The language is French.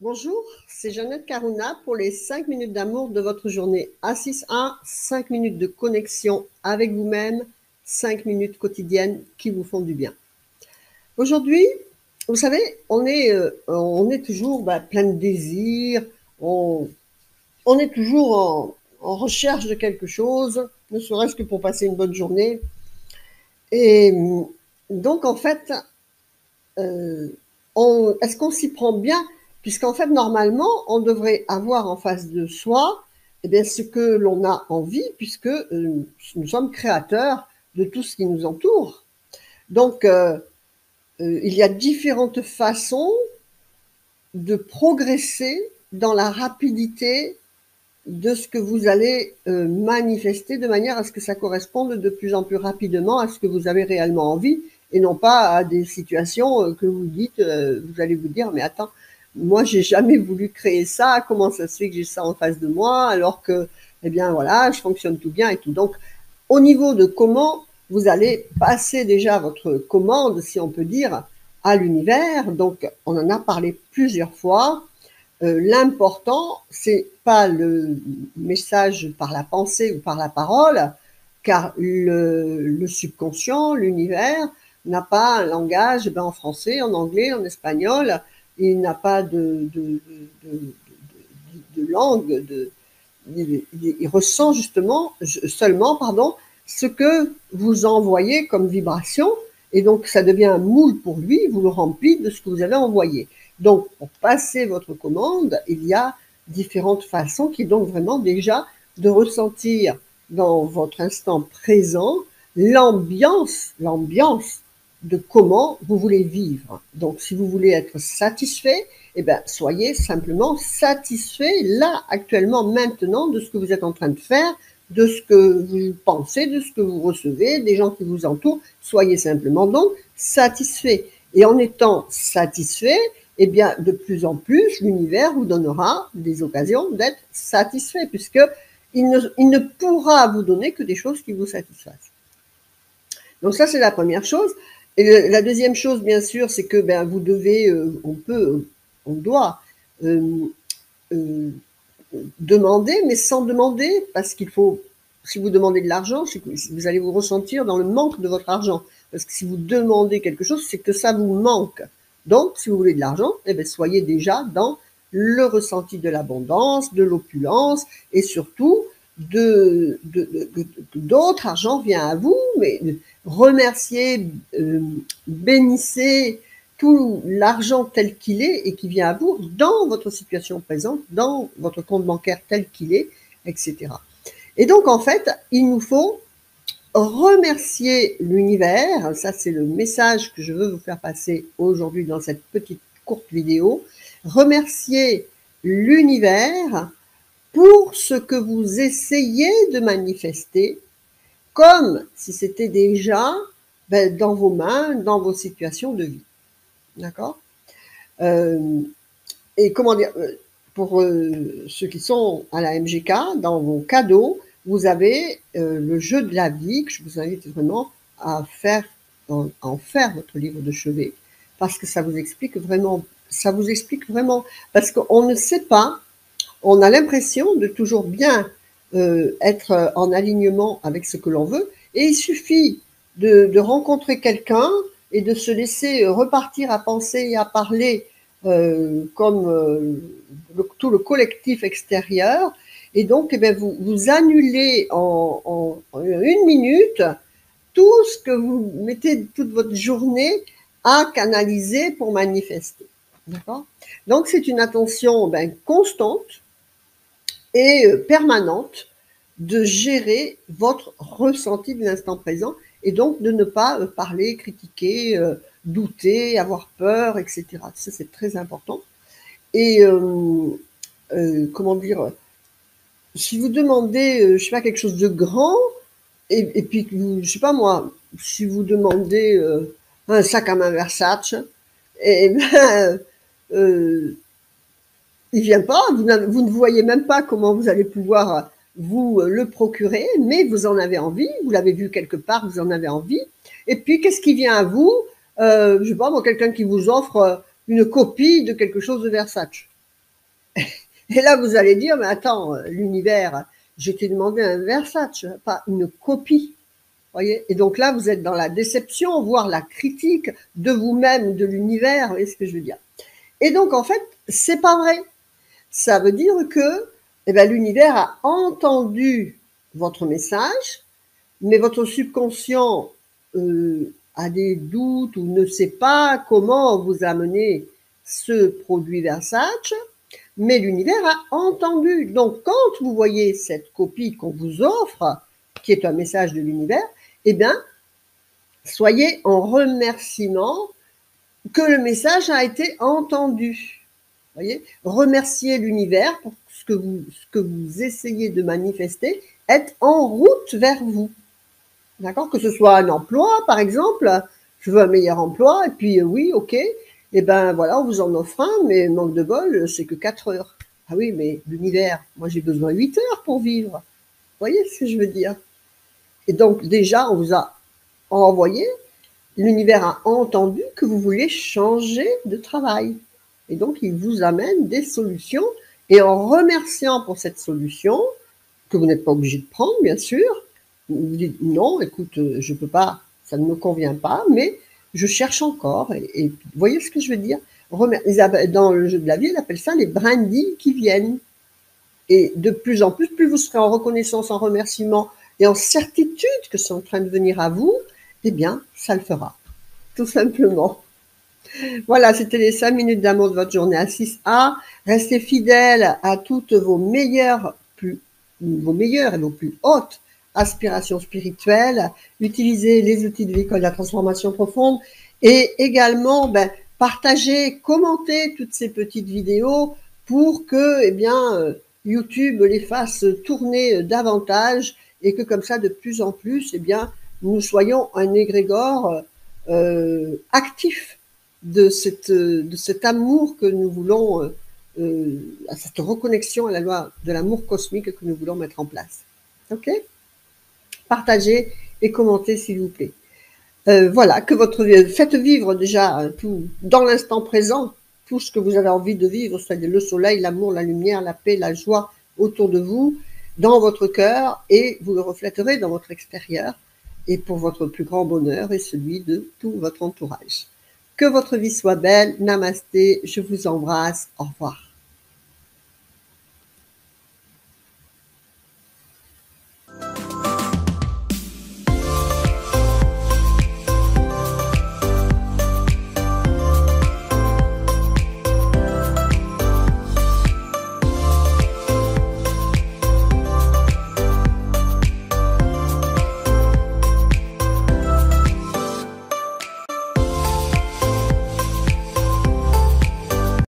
Bonjour, c'est Jeannette Carouna pour les 5 minutes d'amour de votre journée. A6A, 5 minutes de connexion avec vous-même, 5 minutes quotidiennes qui vous font du bien. Aujourd'hui, vous savez, on est toujours plein de désirs, on est toujours en recherche de quelque chose, ne serait-ce que pour passer une bonne journée. Et donc, en fait, est-ce qu'on s'y prend bien? Puisqu'en fait, normalement, on devrait avoir en face de soi ce que l'on a envie, puisque nous sommes créateurs de tout ce qui nous entoure. Donc, il y a différentes façons de progresser dans la rapidité de ce que vous allez manifester, de manière à ce que ça corresponde de plus en plus rapidement à ce que vous avez réellement envie, et non pas à des situations que vous dites, vous allez vous dire, mais attends, moi j'ai jamais voulu créer ça, comment ça se fait que j'ai ça en face de moi, alors que, eh bien voilà, je fonctionne tout bien et tout. Donc, au niveau de comment vous allez passer déjà votre commande, si on peut dire, à l'univers, donc on en a parlé plusieurs fois. L'important, c'est pas le message par la pensée ou par la parole, car le subconscient, l'univers, n'a pas un langage en français, en anglais, en espagnol, il n'a pas de langue, il ressent justement seulement, ce que vous envoyez comme vibration, et donc ça devient un moule pour lui, vous le remplissez de ce que vous avez envoyé. Donc, pour passer votre commande, il y a différentes façons qui est donc vraiment déjà de ressentir dans votre instant présent l'ambiance de comment vous voulez vivre. Donc, si vous voulez être satisfait, eh bien, soyez simplement satisfait là, actuellement, maintenant, de ce que vous êtes en train de faire, de ce que vous pensez, de ce que vous recevez, des gens qui vous entourent. Soyez simplement donc satisfait. Et en étant satisfait, eh bien, de plus en plus, l'univers vous donnera des occasions d'être satisfait, puisque il ne pourra vous donner que des choses qui vous satisfassent. Donc ça, c'est la première chose. Et la deuxième chose, bien sûr, c'est que vous devez, on doit demander, mais sans demander, parce qu'il faut, si vous demandez de l'argent, vous allez vous ressentir dans le manque de votre argent. Parce que si vous demandez quelque chose, c'est que ça vous manque. Donc, si vous voulez de l'argent, soyez déjà dans le ressenti de l'abondance, de l'opulence, et surtout, d'autres argent vient à vous, mais remerciez, bénissez tout l'argent tel qu'il est et qui vient à vous dans votre situation présente, dans votre compte bancaire tel qu'il est, etc. Et donc, en fait, il nous faut remercier l'univers. Ça, c'est le message que je veux vous faire passer aujourd'hui dans cette petite courte vidéo. Remercier l'univers pour ce que vous essayez de manifester, comme si c'était déjà dans vos mains, dans vos situations de vie. D'accord? Et comment dire, pour ceux qui sont à la MGK, dans vos cadeaux, vous avez le jeu de la vie, que je vous invite vraiment à en faire votre livre de chevet, parce que ça vous explique vraiment, parce qu'on ne sait pas, on a l'impression de toujours bien être en alignement avec ce que l'on veut, et il suffit de rencontrer quelqu'un et de se laisser repartir à penser et à parler comme tout le collectif extérieur, et donc vous annulez en 1 minute tout ce que vous mettez toute votre journée à canaliser pour manifester. D'accord? Donc c'est une attention constante et permanente de gérer votre ressenti de l'instant présent, et donc de ne pas parler, critiquer, douter, avoir peur, etc. Ça, c'est très important. Et comment dire, si vous demandez, je sais pas, quelque chose de grand, et puis, je sais pas moi, si vous demandez un sac à main Versace, et il vient pas, vous ne voyez même pas comment vous allez pouvoir vous le procurer, mais vous en avez envie, vous l'avez vu quelque part, vous en avez envie. Et puis, qu'est-ce qui vient à vous? Je sais pas moi, quelqu'un qui vous offre une copie de quelque chose de Versace. Et là, vous allez dire, mais attends, l'univers, je t'ai demandé un Versace, pas une copie. Voyez. Et donc là, vous êtes dans la déception, voire la critique de vous-même ou de l'univers. Vous voyez ce que je veux dire? Et donc, en fait, c'est pas vrai. Ça veut dire que eh ben, l'univers a entendu votre message, mais votre subconscient a des doutes ou ne sait pas comment vous amener ce produit Versace, mais l'univers a entendu. Donc, quand vous voyez cette copie qu'on vous offre, qui est un message de l'univers, eh bien, soyez en remerciement que le message a été entendu. Voyez, remerciez l'univers pour ce que vous essayez de manifester est en route vers vous. D'accord? Que ce soit un emploi, par exemple, je veux un meilleur emploi, et puis oui, ok, et ben voilà, on vous en offre un, mais manque de bol, c'est que 4 heures. Ah oui, mais l'univers, moi j'ai besoin de 8 heures pour vivre. Vous voyez ce que je veux dire? Et donc déjà, on vous a envoyé, l'univers a entendu que vous voulez changer de travail. Et donc, il vous amène des solutions. Et en remerciant pour cette solution, que vous n'êtes pas obligé de prendre, bien sûr, vous dites non, écoute, je ne peux pas, ça ne me convient pas, mais je cherche encore. Et vous voyez ce que je veux dire? Dans le jeu de la vie, on appelle ça les brindilles qui viennent. Et de plus en plus, plus vous serez en reconnaissance, en remerciement et en certitude que c'est en train de venir à vous, eh bien, ça le fera. Tout simplement. Voilà, c'était les 5 minutes d'amour de votre journée à 6A. Restez fidèles à toutes vos meilleures et vos plus hautes aspirations spirituelles. Utilisez les outils de l'école de la transformation profonde et également partagez, commentez toutes ces petites vidéos pour que eh bien, YouTube les fasse tourner davantage et que comme ça, de plus en plus, eh bien, nous soyons un égrégore actif de cet amour que nous voulons, à cette reconnexion à la loi de l'amour cosmique que nous voulons mettre en place. Ok? Partagez et commentez s'il vous plaît. Voilà, faites vivre déjà tout dans l'instant présent, tout ce que vous avez envie de vivre, c'est-à-dire le soleil, l'amour, la lumière, la paix, la joie autour de vous, dans votre cœur, et vous le reflèterez dans votre extérieur, et pour votre plus grand bonheur et celui de tout votre entourage. Que votre vie soit belle. Namasté, je vous embrasse. Au revoir.